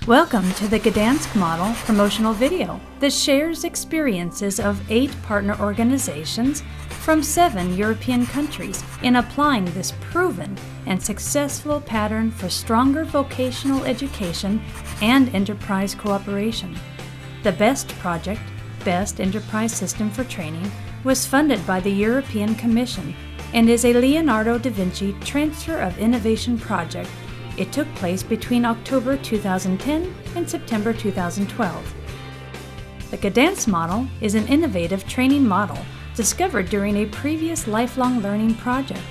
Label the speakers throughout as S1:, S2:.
S1: Welcome to the Gdansk Model promotional video that shares experiences of 8 partner organizations from 7 European countries in applying this proven and successful pattern for stronger vocational education and enterprise cooperation. The BEST project, Best Enterprise System for Training, was funded by the European Commission and is a Leonardo da Vinci Transfer of Innovation project. It took place between October 2010 and September 2012. The Gdansk model is an innovative training model discovered during a previous lifelong learning project.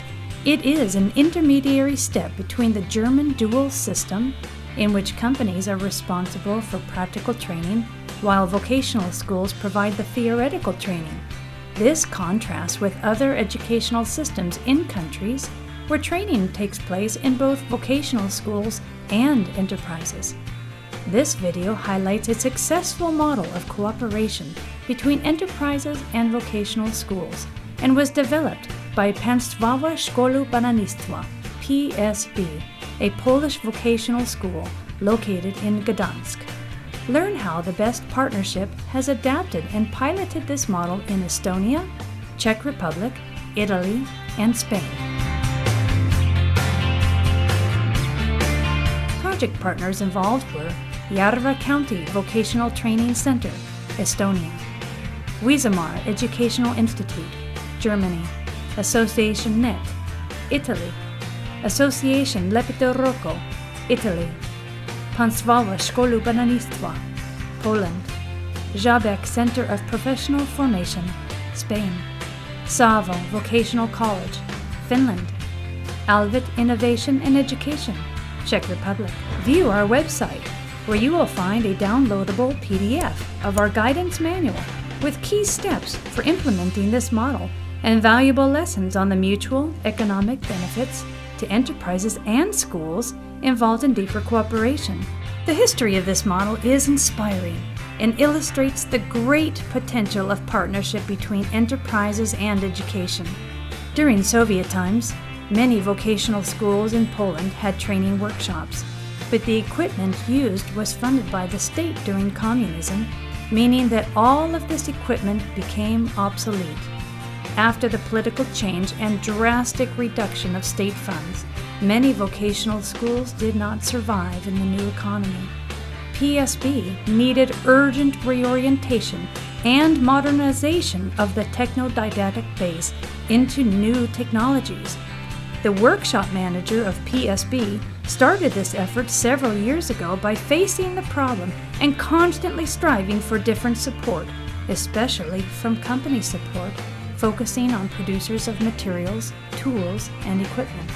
S1: It is an intermediary step between the German dual system, in which companies are responsible for practical training, while vocational schools provide the theoretical training. This contrasts with other educational systems in countries where training takes place in both vocational schools and enterprises. This video highlights a successful model of cooperation between enterprises and vocational schools and was developed by Państwowa Szkoła Bananistwa, PSB, a Polish vocational school located in Gdansk. Learn how the BEST partnership has adapted and piloted this model in Estonia, Czech Republic, Italy, and Spain. Project partners involved were Järva County Vocational Training Center, Estonia; Wismar Educational Institute, Germany; Association NET, Italy; Association Lepito Rocco, Italy; Państwowa Szkoła Bananistwa, Poland; Żabek Center of Professional Formation, Spain; Savo Vocational College, Finland; Alvit Innovation and Education, Czech Republic. View our website, where you will find a downloadable PDF of our guidance manual with key steps for implementing this model and valuable lessons on the mutual economic benefits to enterprises and schools involved in deeper cooperation. The history of this model is inspiring and illustrates the great potential of partnership between enterprises and education. During Soviet times, many vocational schools in Poland had training workshops, but the equipment used was funded by the state during communism, meaning that all of this equipment became obsolete. After the political change and drastic reduction of state funds, many vocational schools did not survive in the new economy. PSB needed urgent reorientation and modernization of the techno-didactic base into new technologies. The workshop manager of PSB started this effort several years ago by facing the problem and constantly striving for different support, especially from company support, focusing on producers of materials, tools, and equipment.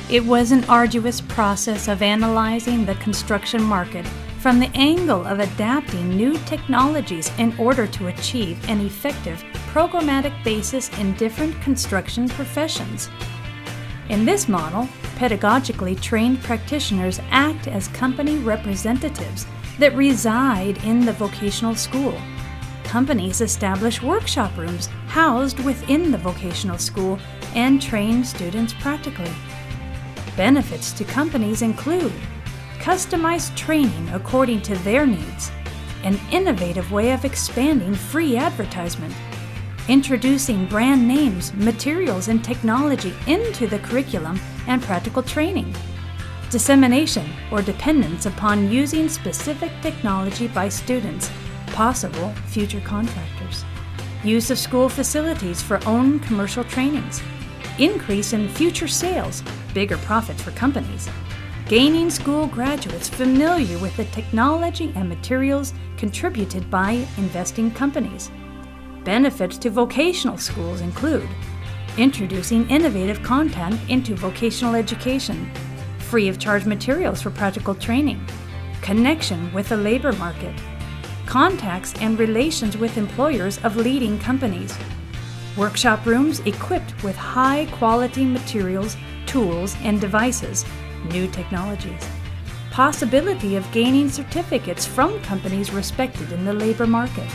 S1: It was an arduous process of analyzing the construction market from the angle of adapting new technologies in order to achieve an effective programmatic basis in different construction professions. In this model, pedagogically trained practitioners act as company representatives that reside in the vocational school. Companies establish workshop rooms housed within the vocational school and train students practically. Benefits to companies include customized training according to their needs, an innovative way of expanding free advertisement, introducing brand names, materials, and technology into the curriculum and practical training, dissemination or dependence upon using specific technology by students, possible future contractors, use of school facilities for own commercial trainings, increase in future sales, bigger profits for companies, gaining school graduates familiar with the technology and materials contributed by investing companies. Benefits to vocational schools include introducing innovative content into vocational education, free of charge materials for practical training, connection with the labor market, contacts and relations with employers of leading companies, workshop rooms equipped with high-quality materials, tools, and devices, new technologies, possibility of gaining certificates from companies respected in the labor market.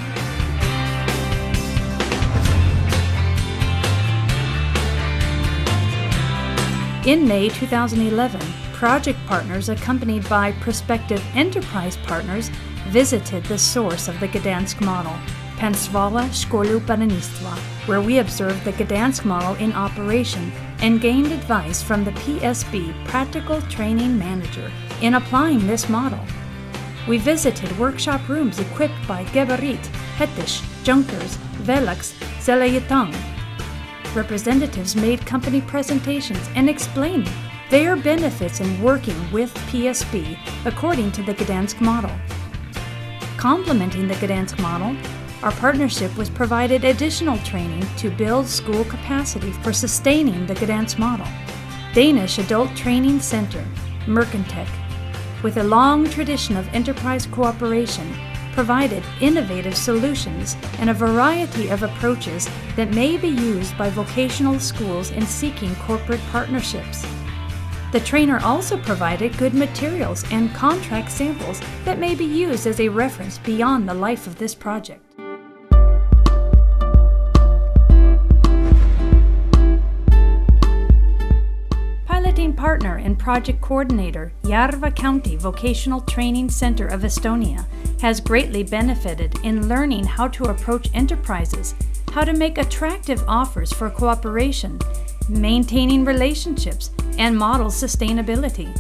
S1: In May 2011, project partners accompanied by prospective enterprise partners visited the source of the Gdansk model, Państwowe Szkoły Budownictwa, where we observed the Gdansk model in operation and gained advice from the PSB Practical Training Manager in applying this model. We visited workshop rooms equipped by Geberit, Hettisch, Junkers, Velux, Zelayetang. Representatives made company presentations and explained their benefits in working with PSB according to the Gdansk model. Complementing the Gdansk model, our partnership was provided additional training to build school capacity for sustaining the Gdansk model. Danish Adult Training Center, Mercantech, with a long tradition of enterprise cooperation, provided innovative solutions and a variety of approaches that may be used by vocational schools in seeking corporate partnerships. The trainer also provided good materials and contract samples that may be used as a reference beyond the life of this project. Piloting partner and project coordinator, Järva County Vocational Training Center of Estonia, has greatly benefited in learning how to approach enterprises, how to make attractive offers for cooperation, maintaining relationships, and model sustainability.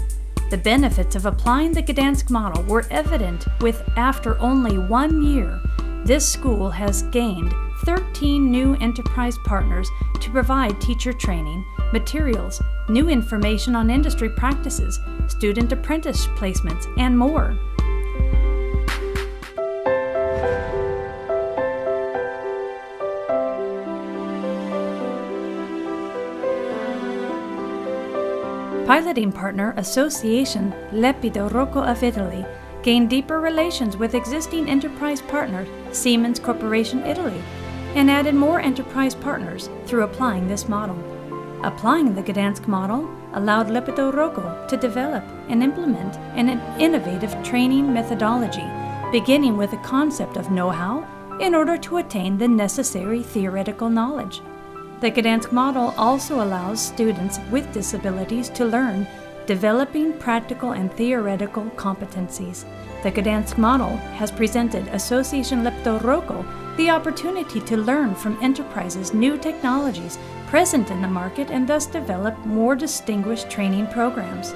S1: The benefits of applying the Gdansk model were evident with after only 1 year, this school has gained 13 new enterprise partners to provide teacher training, materials, new information on industry practices, student apprentice placements, and more. Piloting partner association Leppido Rocco of Italy gained deeper relations with existing enterprise partner Siemens Corporation Italy and added more enterprise partners through applying this model. Applying the Gdansk model allowed Leppido Rocco to develop and implement an innovative training methodology, beginning with the concept of know-how in order to attain the necessary theoretical knowledge. The Gdansk model also allows students with disabilities to learn, developing practical and theoretical competencies. The Gdansk model has presented Association Leppido Rocco the opportunity to learn from enterprises new technologies present in the market and thus develop more distinguished training programs.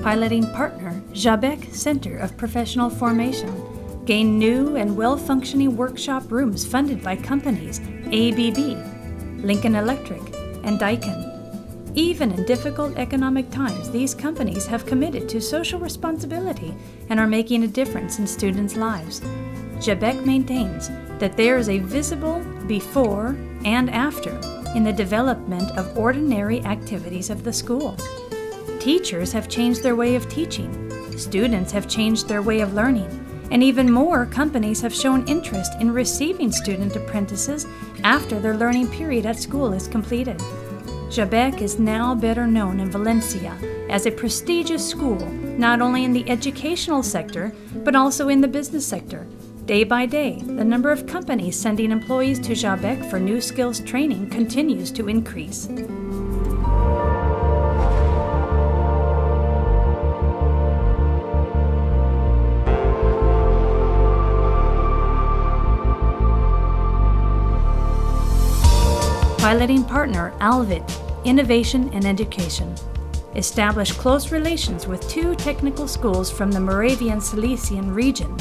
S1: Piloting partner, Jabec Center of Professional Formation, gained new and well-functioning workshop rooms funded by companies ABB, Lincoln Electric, and Daikin. Even in difficult economic times, these companies have committed to social responsibility and are making a difference in students' lives. Jabec maintains that there is a visible before and after in the development of ordinary activities of the school. Teachers have changed their way of teaching, students have changed their way of learning, and even more companies have shown interest in receiving student apprentices after their learning period at school is completed. Jabec is now better known in Valencia as a prestigious school, not only in the educational sector, but also in the business sector. Day by day, the number of companies sending employees to Jabec for new skills training continues to increase. Piloting partner Alvid, Innovation and Education, established close relations with 2 technical schools from the Moravian Silesian region.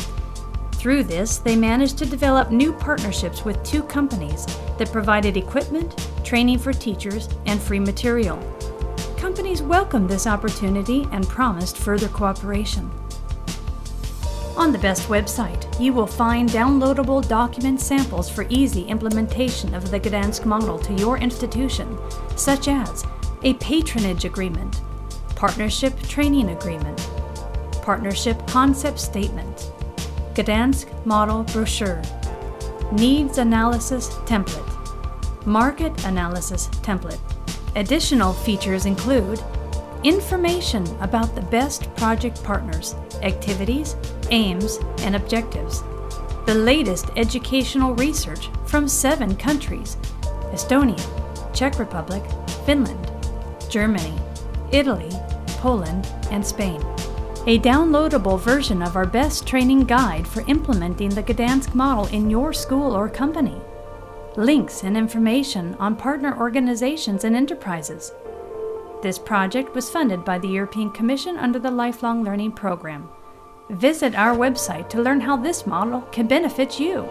S1: Through this, they managed to develop new partnerships with 2 companies that provided equipment, training for teachers, and free material. Companies welcomed this opportunity and promised further cooperation. On the BEST website, you will find downloadable document samples for easy implementation of the Gdansk model to your institution, such as a patronage agreement, partnership training agreement, partnership concept statement, Gdansk model brochure, needs analysis template, market analysis template. Additional features include information about the best project partners, activities, aims, and objectives, the latest educational research from 7 countries: Estonia, Czech Republic, Finland, Germany, Italy, Poland, and Spain. A downloadable version of our best training guide for implementing the Gdansk model in your school or company. Links and information on partner organizations and enterprises. This project was funded by the European Commission under the Lifelong Learning Program. Visit our website to learn how this model can benefit you.